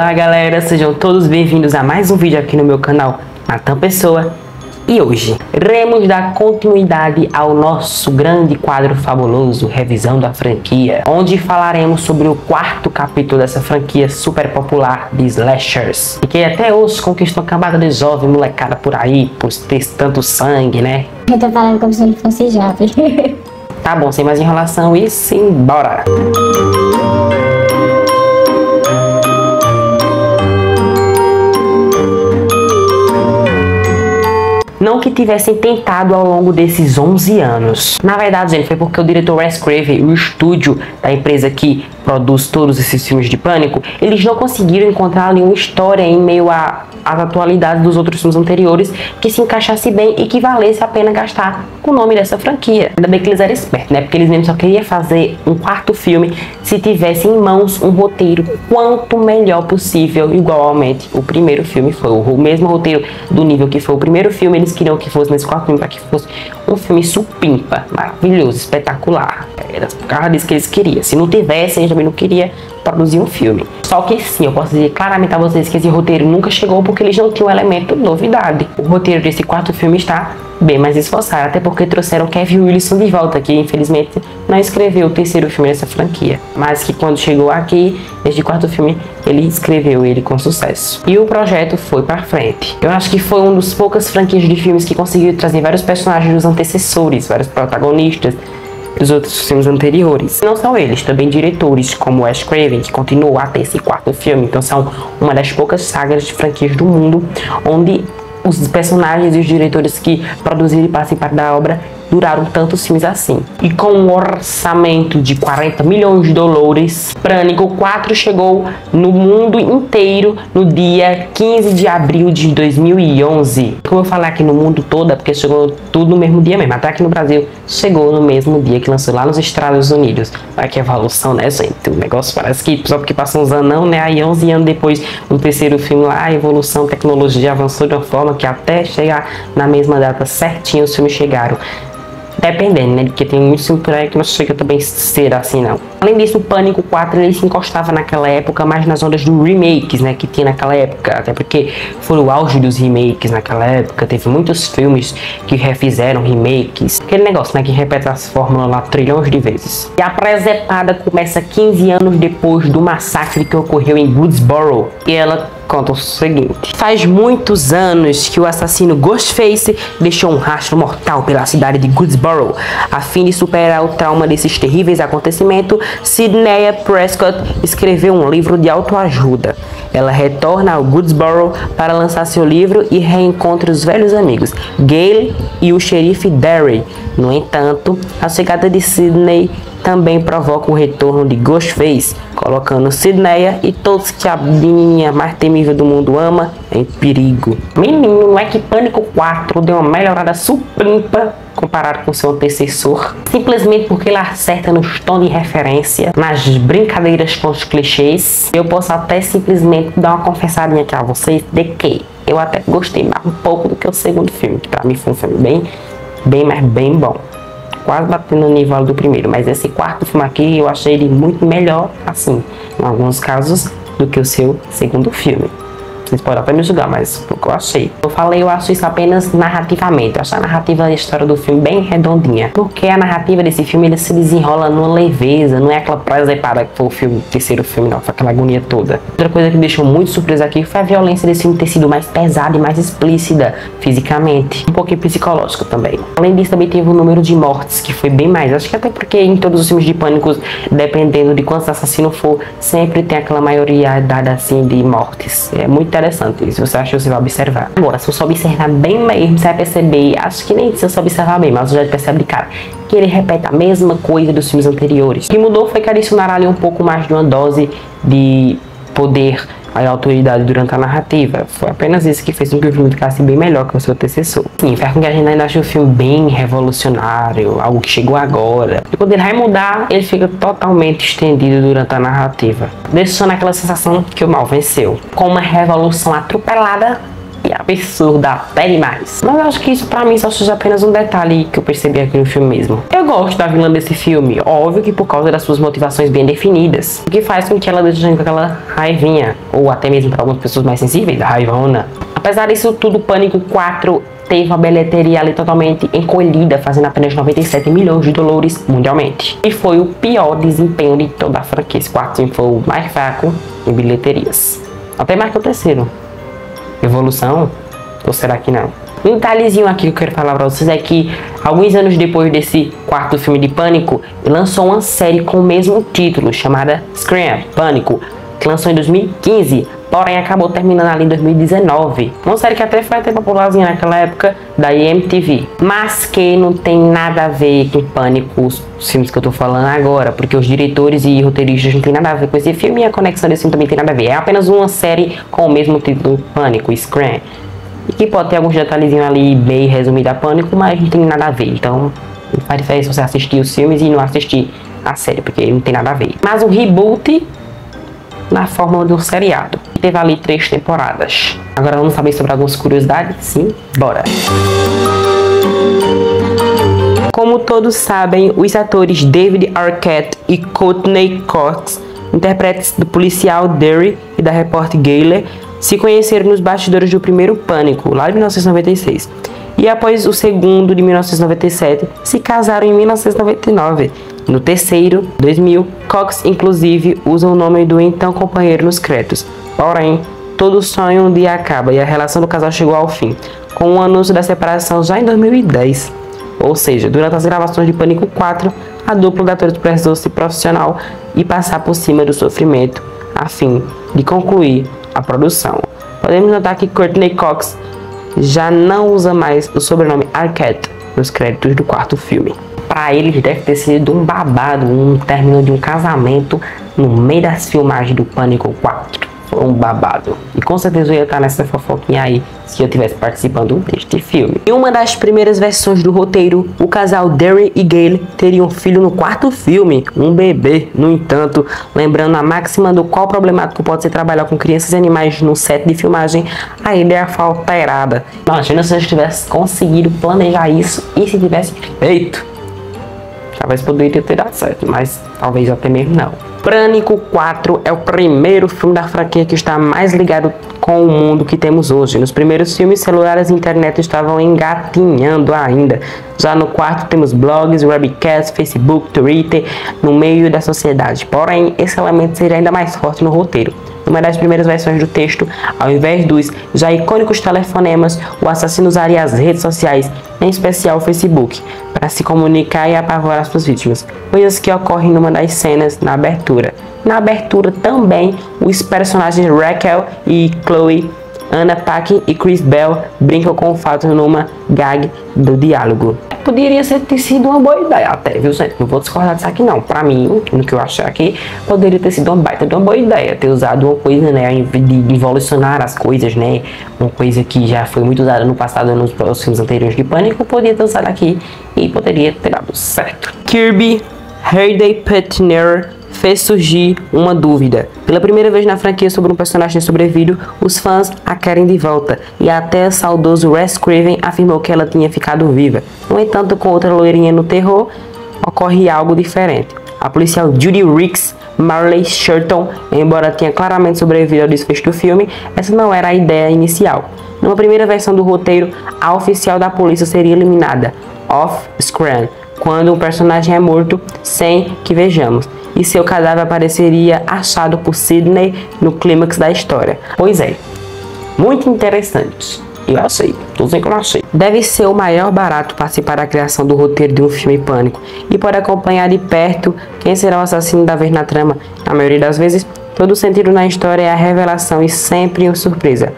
Olá galera, sejam todos bem-vindos a mais um vídeo aqui no meu canal Natan Pessoa. E hoje iremos dar continuidade ao nosso grande quadro fabuloso Revisão da Franquia, onde falaremos sobre o quarto capítulo dessa franquia super popular de slashers, e que até hoje conquistou a camada de jovem molecada por aí, por ter tanto sangue, né? Eu tô falando como se ele fosse jovem. Tá bom, sem mais enrolação e simbora! Não que tivessem tentado ao longo desses 11 anos. Na verdade, gente, foi porque o diretor Wes Craven, o estúdio da empresa que produz todos esses filmes de pânico, eles não conseguiram encontrar nenhuma história em meio às atualidades dos outros filmes anteriores que se encaixasse bem e que valesse a pena gastar o nome dessa franquia. Ainda bem que eles eram espertos, né? Porque eles mesmo só queriam fazer um quarto filme se tivesse em mãos um roteiro quanto melhor possível, igualmente o primeiro filme foi. O mesmo roteiro do nível que foi o primeiro filme, eles queriam que fosse nesse quarto filme, para que fosse um filme supimpa, maravilhoso, espetacular. Era por causa disso que eles queriam. Se não tivesse, eles também não queriam produzir um filme. Só que sim, eu posso dizer claramente a vocês que esse roteiro nunca chegou porque eles não tinham um elemento novidade. O roteiro desse quarto filme está bem mais esforçado, até porque trouxeram Kevin Wilson de volta, que infelizmente não escreveu o terceiro filme dessa franquia, mas que quando chegou aqui, neste quarto filme, ele escreveu ele com sucesso. E o projeto foi pra frente. Eu acho que foi um dos poucas franquias de filmes que conseguiu trazer vários personagens dos antecessores, vários protagonistas dos outros filmes anteriores. Não só eles, também diretores como Wes Craven, que continuou a ter esse quarto filme. Então são uma das poucas sagas de franquias do mundo onde os personagens e os diretores que produziram e participaram da obra duraram tantos filmes assim. E com um orçamento de 40 milhões de dólares, Pânico 4 chegou no mundo inteiro no dia 15 de abril de 2011. Como eu falei aqui no mundo todo, é porque chegou tudo no mesmo dia mesmo. Até aqui no Brasil, chegou no mesmo dia que lançou lá nos Estados Unidos. Olha que evolução, né, gente? O negócio parece que só porque passou uns anos não, né? Aí 11 anos depois, no terceiro filme lá, a evolução, a tecnologia avançou de uma forma que até chegar na mesma data certinho, os filmes chegaram. Dependendo, né? Porque tem muitos filmes por aí que não chega também ser assim, não. Além disso, o Pânico 4 ele se encostava naquela época mais nas ondas do remakes, né? Que tinha naquela época. Até porque foi o auge dos remakes naquela época. Teve muitos filmes que refizeram remakes. Aquele negócio, né? Que repete as fórmulas lá trilhões de vezes. E a presepada começa 15 anos depois do massacre que ocorreu em Woodsboro. E ela conta o seguinte: faz muitos anos que o assassino Ghostface deixou um rastro mortal pela cidade de Woodsboro. A fim de superar o trauma desses terríveis acontecimentos, Sidney Prescott escreveu um livro de autoajuda. Ela retorna ao Woodsboro para lançar seu livro e reencontra os velhos amigos Gail e o xerife Derry. No entanto, a chegada de Sidney também provoca o retorno de Ghostface, colocando Sidney e todos que a menininha mais temível do mundo ama em perigo. Menino, não é que Pânico 4 deu uma melhorada supimpa comparado com seu antecessor, simplesmente porque ele acerta nos tons de referência, nas brincadeiras com os clichês. Eu posso até simplesmente dar uma confessadinha aqui a vocês de que eu até gostei mais um pouco do que o segundo filme, que pra mim foi um filme bem bom. Quase batendo no nível do primeiro, mas esse quarto filme aqui eu achei ele muito melhor, assim, em alguns casos, do que o seu segundo filme. Vocês podem até me julgar, mas o que eu achei. Eu acho isso apenas narrativamente. Eu acho a narrativa da história do filme bem redondinha. Porque a narrativa desse filme ele se desenrola numa leveza, não é aquela presepada que foi o terceiro filme, não, foi aquela agonia toda. Outra coisa que me deixou muito surpresa aqui foi a violência desse filme ter sido mais pesada e mais explícita fisicamente. Um pouquinho psicológica também. Além disso, também teve um número de mortes que foi bem mais. Acho que até porque em todos os filmes de pânico, dependendo de quantos assassinos for, sempre tem aquela maioria dada assim de mortes. É muito interessante. Se você acha, você vai observar. Agora, se você observar bem mesmo, você vai perceber, acho que nem se você observar bem, mas você já percebe de cara, que ele repete a mesma coisa dos filmes anteriores. O que mudou foi que adicionaram ali um pouco mais de uma dose de poder e autoridade durante a narrativa. Foi apenas isso que fez com que o filme ficasse bem melhor que o seu antecessor. Sim, faz com que a gente ainda ache o filme bem revolucionário, algo que chegou agora. E quando ele vai mudar, ele fica totalmente estendido durante a narrativa, deixando aquela sensação que o mal venceu. Com uma revolução atropelada, e absurda até demais. Mas eu acho que isso pra mim só seja apenas um detalhe que eu percebi aqui no filme mesmo. Eu gosto da vilã desse filme, óbvio que por causa das suas motivações bem definidas, o que faz com que ela deixe com aquela raivinha, ou até mesmo para algumas pessoas mais sensíveis, a raivona. Apesar disso tudo, Pânico 4 teve uma bilheteria ali totalmente encolhida, fazendo apenas 97 milhões de dólares mundialmente. E foi o pior desempenho de toda a franquia. Esse quarto filme foi o mais fraco em bilheterias. Até mais que o terceiro. Evolução? Ou será que não? Um detalhezinho aqui que eu quero falar pra vocês é que, alguns anos depois desse quarto filme de Pânico, lançou uma série com o mesmo título, chamada Scream, Pânico, que lançou em 2015, porém acabou terminando ali em 2019. Uma série que até foi até popularzinha naquela época, da MTV, mas que não tem nada a ver com Pânico, os filmes que eu tô falando agora, porque os diretores e roteiristas não tem nada a ver com esse filme e a conexão desse filme também tem nada a ver. É apenas uma série com o mesmo título, Pânico, Scream, e que pode ter alguns detalhezinhos ali bem resumido a Pânico, mas não tem nada a ver. Então não faz diferença você assistir os filmes e não assistir a série, porque não tem nada a ver. Mas um reboot na fórmula do seriado. Teve ali 3 temporadas. Agora vamos saber sobre algumas curiosidades? Sim, bora! Como todos sabem, os atores David Arquette e Courtney Cox, intérpretes do policial Derry e da repórter Gayler, se conheceram nos bastidores do primeiro Pânico, lá de 1996. E após o segundo, de 1997, se casaram em 1999. No terceiro, 2000, Cox inclusive usa o nome do então companheiro nos créditos. Porém, todo sonho um dia acaba e a relação do casal chegou ao fim, com o anúncio da separação já em 2010. Ou seja, durante as gravações de Pânico 4, a dupla de atores precisou ser profissional e passar por cima do sofrimento, a fim de concluir a produção. Podemos notar que Courtney Cox já não usa mais o sobrenome Arquette nos créditos do quarto filme. Para eles deve ter sido um babado, um término de um casamento no meio das filmagens do Pânico 4. Foi um babado. E com certeza eu ia estar nessa fofoquinha aí se eu estivesse participando deste filme. Em uma das primeiras versões do roteiro, o casal Derry e Gale teriam um filho no quarto filme, um bebê. No entanto, lembrando a máxima do qual problemático pode ser trabalhar com crianças e animais no set de filmagem, a ideia foi alterada. Imagina se eu tivesse conseguido planejar isso e se tivesse feito. Talvez poderia ter dado certo, mas talvez até mesmo não. Pânico 4 é o primeiro filme da franquia que está mais ligado com o mundo que temos hoje. Nos primeiros filmes, celulares e internet estavam engatinhando ainda. Já no quarto temos blogs, webcasts, Facebook, Twitter no meio da sociedade. Porém, esse elemento seria ainda mais forte no roteiro. Numa das primeiras versões do texto, ao invés dos já icônicos telefonemas, o assassino usaria as redes sociais, em especial o Facebook, para se comunicar e apavorar suas vítimas, coisas que ocorrem numa das cenas na abertura. Na abertura também, os personagens Raquel e Chloe, Anna Paquin e Chris Bell brincam com o fato numa gag do diálogo. Poderia ter sido uma boa ideia até, viu gente? Não vou discordar disso aqui não. Pra mim, no que eu achei aqui, poderia ter sido uma baita de uma boa ideia. Ter usado uma coisa, né, de evolucionar as coisas, né? Uma coisa que já foi muito usada no passado nos filmes anteriores de Pânico, poderia ter usado aqui e poderia ter dado certo. Kirby Heyday-Petner fez surgir uma dúvida. Pela primeira vez na franquia sobre um personagem sobrevivido, os fãs a querem de volta, e até o saudoso Wes Craven afirmou que ela tinha ficado viva. No entanto, com outra loirinha no terror, ocorre algo diferente. A policial Judy Ricks Marley Shelton, embora tenha claramente sobrevivido ao desfecho do filme, essa não era a ideia inicial. Numa primeira versão do roteiro, a oficial da polícia seria eliminada, off-screen, quando um personagem é morto sem que vejamos, e seu cadáver apareceria achado por Sidney no clímax da história. Pois é, muito interessante. Eu achei, tô dizendo que eu não achei. Deve ser o maior barato participar da criação do roteiro de um filme Pânico e pode acompanhar de perto quem será o assassino da vez na trama. Na maioria das vezes, todo o sentido na história é a revelação e sempre uma surpresa.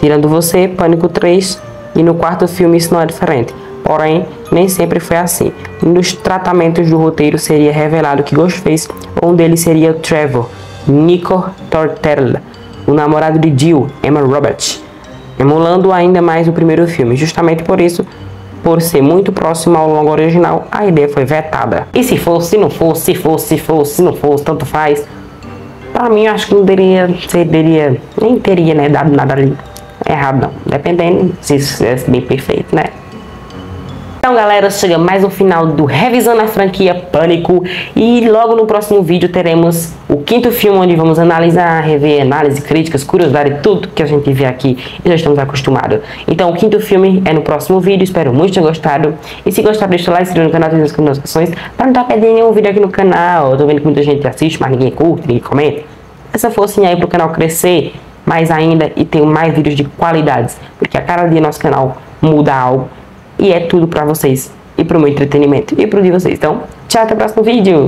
Tirando você, Pânico 3, e no quarto filme isso não é diferente. Porém, nem sempre foi assim. Nos tratamentos do roteiro seria revelado que Ghostface, um deles seria o Trevor, Nico Tortella, o namorado de Jill, Emma Roberts, emulando ainda mais o primeiro filme. Justamente por isso, por ser muito próximo ao longo original, a ideia foi vetada. E se fosse, se não fosse, se fosse, se fosse, se não fosse, tanto faz. Pra mim, acho que não teria, nem teria, né, dado nada ali. errado não, dependendo se isso é bem perfeito, né? Então galera, chega mais um final do Revisando a Franquia Pânico e logo no próximo vídeo teremos o 5º filme, onde vamos analisar, rever, análise, críticas, curiosidade, tudo que a gente vê aqui e já estamos acostumados. Então o 5º filme é no próximo vídeo, espero muito ter gostado. E se gostar, deixa o like, se inscreva no canal, ative as notificações para não estar perdendo nenhum vídeo aqui no canal. Eu tô vendo que muita gente assiste, mas ninguém curte, ninguém comenta. Essa forcinha aí pro canal crescer mais ainda e ter mais vídeos de qualidades, porque a cada dia nosso canal muda algo. E é tudo pra vocês, e pro meu entretenimento, e pro de vocês. Então, tchau, até o próximo vídeo!